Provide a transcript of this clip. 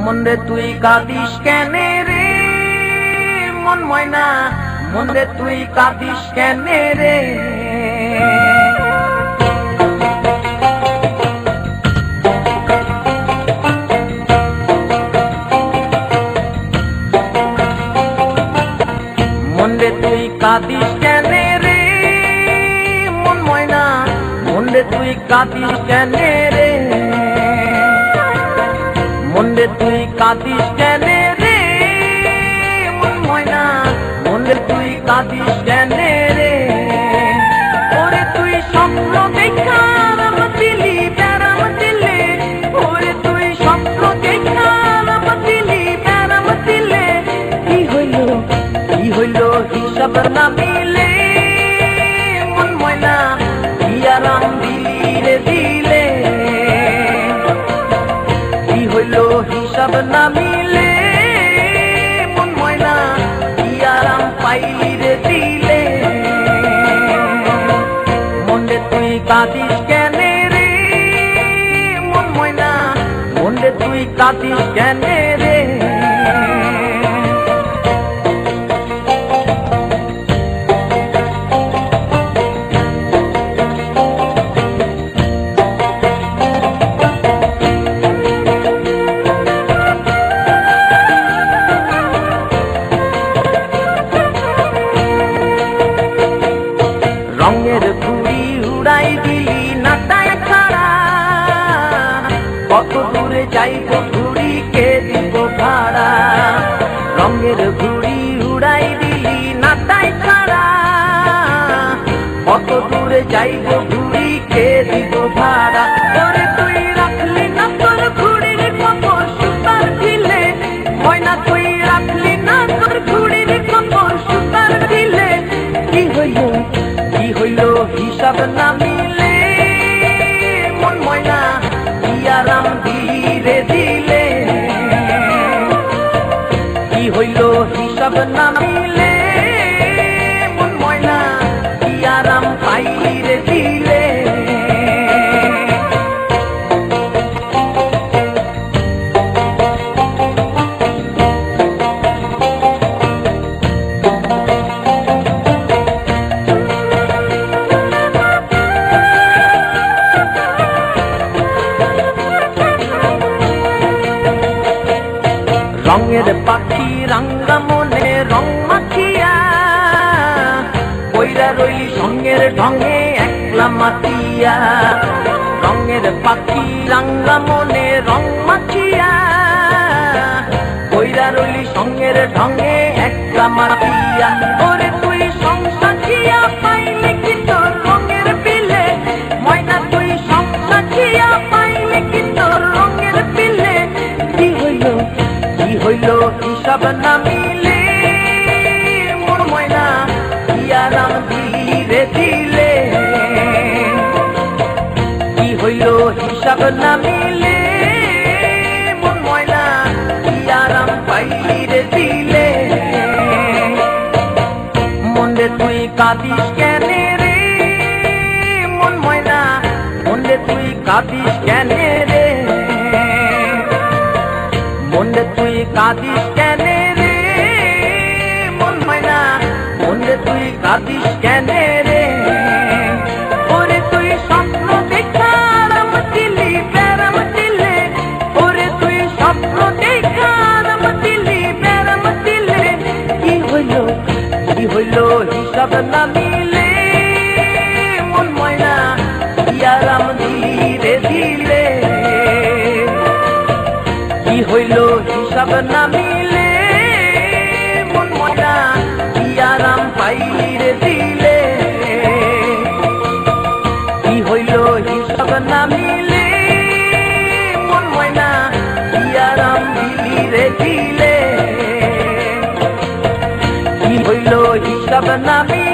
মনরে তুই কাঁদিস কেনে রে মন ময়না, মনরে তুই কাঁদিস কেনে রে। মনরে তুই কাঁদিস কেনে রে মন ময়না, মনরে তুই কাঁদিস কেনে রে। মনরে তুই কাঁদিস কেনে রে মন ময়না, মনরে তুই কাঁদিস কেনে রে। ওরে তুই স্বপ্ন দেখা রাম দিলি প্যারাম দিলে, ওরে তুই স্বপ্ন দেখা রাম দিলি প্যারাম দিলে। কি হইল হিসাব না মিলে মন ময়না, ইয়া রাম দিলি রে দিলে। কি হইল হিসাব না মিলে মন ময়না, ইয়া রাম পাইলি রে দিলে। মনরে তুই কাঁদিস কেনে রে মন ময়না, মনরে তুই কাঁদিস কেনে রে। রঙের ঘুড়ি উড়াই দিলি নাটায় ছাড়া, কত দূরে যাইব ঘুড়ি কে দিব ভাড়া। রঙের ঘুড়ি উড়াই দিলি নাটায় ছাড়া, কত দূরে যাইব ঘুড়ি কে দিব ভাড়া। ওরে তুই রাখলি না তোর ঘুড়ির খবর সুতার দিলে ময়না, তুই রাখলি না তোর ঘুড়ির খবর সুতার দিলে। কি হইল হিসাব না মিলে মন ময়না, ইয়া রাম দিলি রে দিলে। কি হইল হিসাব না মিলে মন ময়না, ইয়া রাম পাইলি রে দিলে। রঙের পাখি রাঙ্গা মনে রং মাখিয়া, কইরা রইলি সঙ্গের ঢঙে একলা মাতিয়া। রঙের পাখি রাঙ্গা মনে রং মাখিয়া, কইরা রইলি সঙ্গের ঢঙে একলা মাতিয়া। ওরে তুই সংসাখিয়া পাইলে কি তোর রঙের বিলে ময়না, তুই সংসাখিয়া পাইলে কি তোর রঙের বিলে। কি হইল হিসাব না মিলে মন ময়না, ইয়া রাম দিলি রে দিলে। কি হইল হিসাব না মিলে মন ময়না, ইয়া রাম পাইলি রে দিলে। মনরে তুই কাঁদিস কেনে রে মন ময়না, মনরে তুই কাঁদিস কেনে রে। মনরে তুই কাঁদিস কেনে রে মন ময়না, মনরে তুই কাঁদিস কেনে রে। ওরে তুই স্বপ্ন দেখা রাম দিলি প্যারাম দিলে, ওরে তুই স্বপ্ন দেখা রাম দিলি প্যারাম দিলে। কি হইল হিসাব না মিলে মন ময়না, ইয়া রাম দিলি রে দিলে। কি হইল হিসাব না মিলে মন ময়না, ইয়া রাম পাইলি রে দিলে। কি হইল হিসাব না মিলে মন ময়না, ইয়া রাম দিলি রে দিলে। কি হইল হিসাব না মিলে